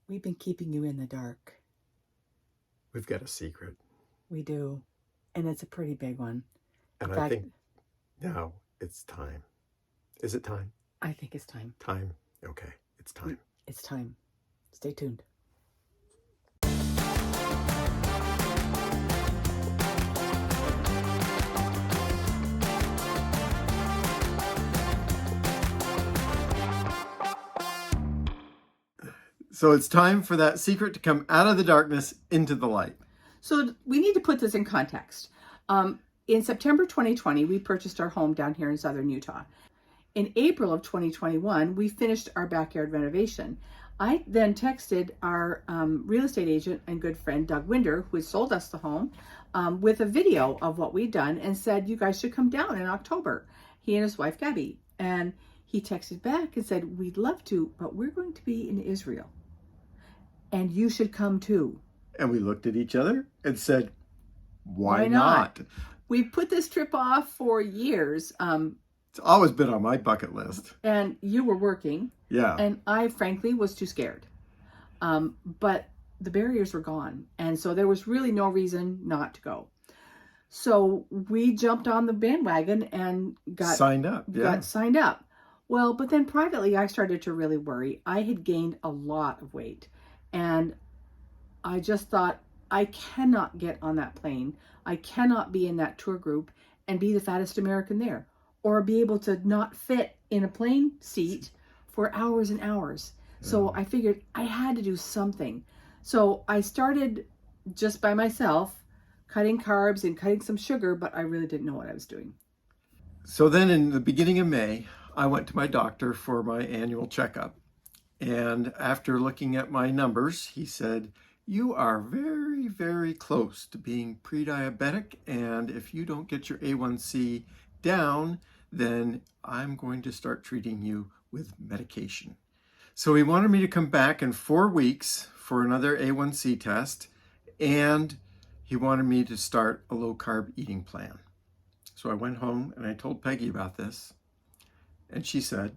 We've been keeping you in the dark. We've got a secret. We do. And it's a pretty big one. And In I fact, think now it's time. Is it time? I think it's time. Time? Okay, it's time. It's time. Stay tuned. So it's time for that secret to come out of the darkness into the light. So we need to put this in context. In September 2020, we purchased our home down here in southern Utah. In April of 2021, we finished our backyard renovation. I then texted our real estate agent and good friend, Doug Winder, who had sold us the home, with a video of what we'd done and said, you guys should come down in October, he and his wife, Gabby. And he texted back and said, we'd love to, but we're going to be in Israel. And you should come too. And we looked at each other and said, why not? We've put this trip off for years. It's always been on my bucket list. And you were working. Yeah. And I, frankly, was too scared. But the barriers were gone. And so there was really no reason not to go. So we jumped on the bandwagon and got signed up. Well, but then privately, I started to really worry. I had gained a lot of weight. And I just thought, I cannot get on that plane. I cannot be in that tour group and be the fattest American there, or be able to not fit in a plane seat for hours and hours. So I figured I had to do something. So I started just by myself, cutting carbs and cutting some sugar, but I really didn't know what I was doing. So then in the beginning of May, I went to my doctor for my annual checkup. And after looking at my numbers, he said, you are very, very close to being pre-diabetic. And if you don't get your A1C down, then I'm going to start treating you with medication. So he wanted me to come back in 4 weeks for another A1C test. And he wanted me to start a low-carb eating plan. So I went home and I told Peggy about this. And she said,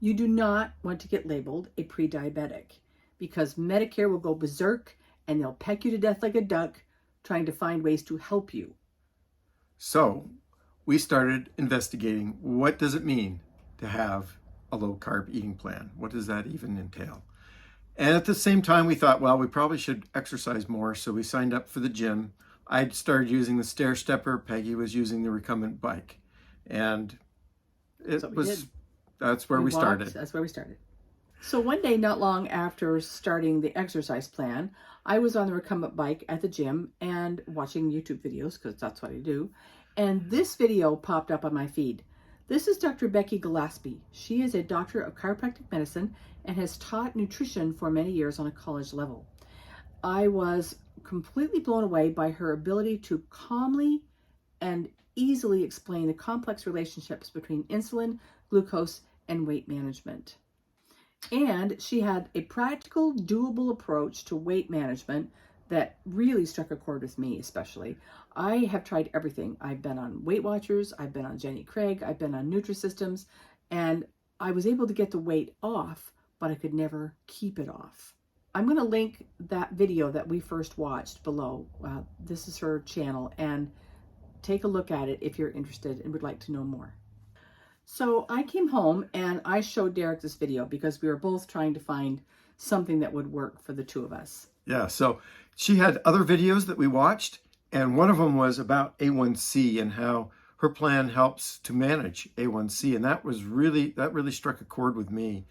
you do not want to get labeled a pre-diabetic because Medicare will go berserk and they'll peck you to death like a duck trying to find ways to help you. So we started investigating, what does it mean to have a low-carb eating plan? What does that even entail? And at the same time, we thought, well, we probably should exercise more. So we signed up for the gym. I started using the stair stepper. Peggy was using the recumbent bike. And that's where we started. That's where we started. So one day, not long after starting the exercise plan, I was on the recumbent bike at the gym and watching YouTube videos, because that's what I do. And this video popped up on my feed. This is Dr. Becky Gillespie. She is a doctor of chiropractic medicine and has taught nutrition for many years on a college level. I was completely blown away by her ability to calmly and easily explain the complex relationships between insulin, glucose, and weight management. And she had a practical, doable approach to weight management that really struck a chord with me, especially. I have tried everything. I've been on Weight Watchers, I've been on Jenny Craig, I've been on Nutrisystems, and I was able to get the weight off, but I could never keep it off. I'm going to link that video that we first watched below. This is her channel, and take a look at it if you're interested and would like to know more. So I came home and I showed Derek this video because we were both trying to find something that would work for the two of us. Yeah, so she had other videos that we watched, and one of them was about A1C and how her plan helps to manage A1C, and that really struck a chord with me.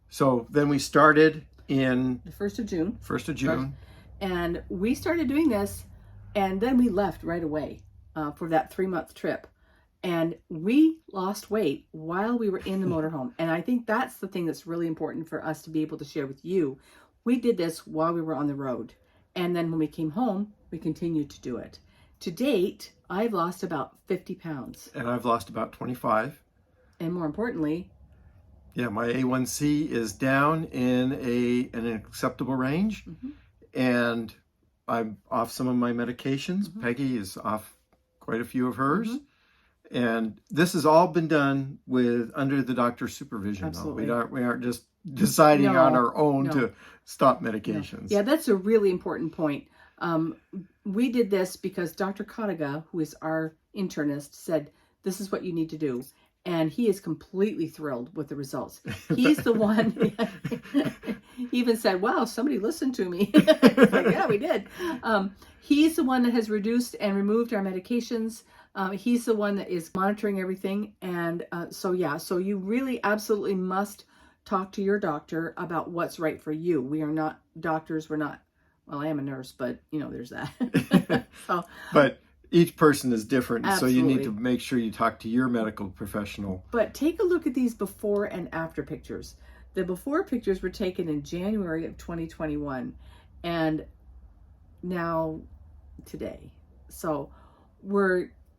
So then we started in the 1st of June. 1st of June. And we started doing this, and then we left right away for that 3-month trip. And we lost weight while we were in the motorhome. And I think that's the thing that's really important for us to be able to share with you. We did this while we were on the road. And then when we came home, we continued to do it. To date, I've lost about 50 pounds. And I've lost about 25. And more importantly, yeah, my A1C is down in an acceptable range. Mm-hmm. And I'm off some of my medications. Mm-hmm. Peggy is off quite a few of hers. Mm-hmm. And this has all been done under the doctor's supervision. Absolutely. Though. We aren't just deciding No, on our own no. to stop medications. Yeah, that's a really important point. We did this because Dr. Kataga, who is our internist, said, this is what you need to do. And he is completely thrilled with the results. He's the one, he even said, wow, somebody listened to me. It's like, yeah, we did. He's the one that has reduced and removed our medications. He's the one that is monitoring everything. And so you really absolutely must talk to your doctor about what's right for you. We are not doctors. We're not, well, I am a nurse, but there's that. So, but each person is different. Absolutely. So you need to make sure you talk to your medical professional. But take a look at these before and after pictures. The before pictures were taken in January of 2021 and now today. So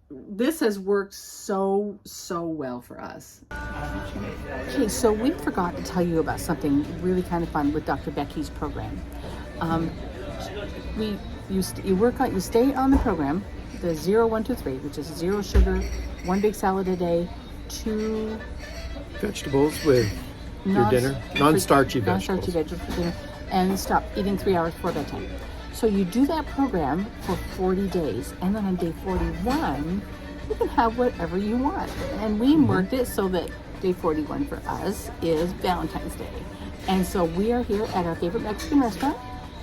this has worked so well for us. Okay, so we forgot to tell you about something really kind of fun with Dr. Becky's program. You stay on the program, the 0-1-2-3, which is 0 sugar, 1 big salad a day, 2 vegetables with your dinner, non-starchy vegetables for dinner, and stop eating 3 hours before bedtime. So you do that program for 40 days, and then on day 41, you can have whatever you want. And we worked it so that day 41 for us is Valentine's Day. And so we are here at our favorite Mexican restaurant,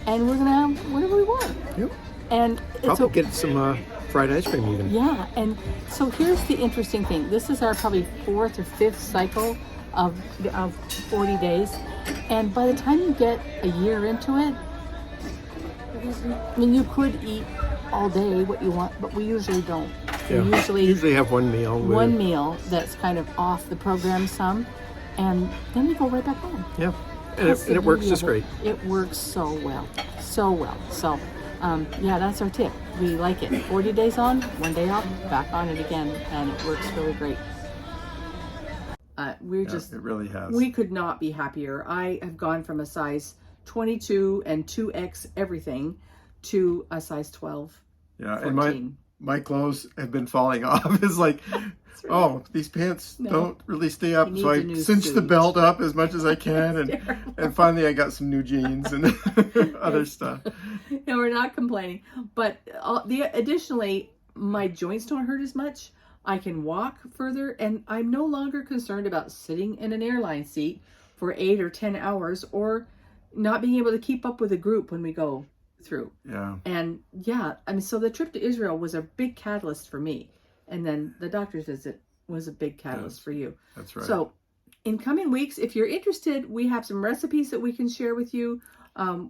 and we're gonna have whatever we want. Yep. And probably get some fried ice cream even. Yeah, and so here's the interesting thing. This is our probably 4th or 5th cycle of 40 days. And by the time you get a year into it, I mean, you could eat all day what you want, but we usually don't. Yeah. We usually have one meal. One meal that's kind of off the program some, and then we go right back on. Yeah, and it works just great. It works so well, so well. So, yeah, that's our tip. We like it. 40 days on, 1 day off, back on it again, and it works really great. It really has. We could not be happier. I have gone from a size 22 and 2X everything to a size 12. Yeah, 14. And my clothes have been falling off. It's like, oh, these pants don't really stay up. So I cinch the belt up as much as I can. And finally I got some new jeans and other stuff. No, we're not complaining. But additionally, my joints don't hurt as much. I can walk further, and I'm no longer concerned about sitting in an airline seat for 8 or 10 hours or not being able to keep up with a group when we go through. Yeah. And yeah, I mean, so the trip to Israel was a big catalyst for me. And then the doctor's visit was a big catalyst for you. That's right. So in coming weeks, if you're interested, we have some recipes that we can share with you.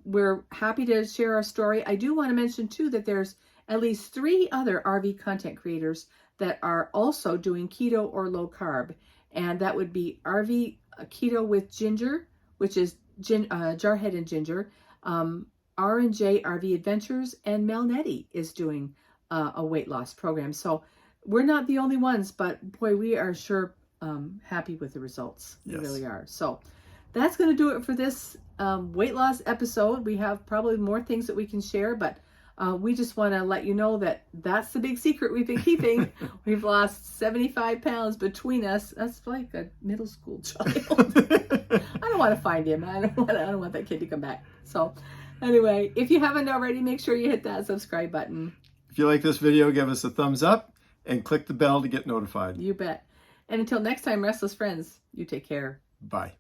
We're happy to share our story. I do want to mention too that there's at least 3 other RV content creators that are also doing keto or low carb. And that would be RV Keto with Ginger, which is Jarhead and Ginger, R&J RV Adventures, and MelNetteLivingFreeZipCodeLess is doing a weight loss program. So we're not the only ones, but boy, we are sure happy with the results. Yes. We really are. So that's going to do it for this weight loss episode. We have probably more things that we can share, but we just want to let you know that that's the big secret we've been keeping. We've lost 75 pounds between us. That's like a middle school child. I don't want to find him. I don't want that kid to come back. So anyway, if you haven't already, make sure you hit that subscribe button. If you like this video, give us a thumbs up and click the bell to get notified. You bet. And until next time, Restless friends, you take care. Bye.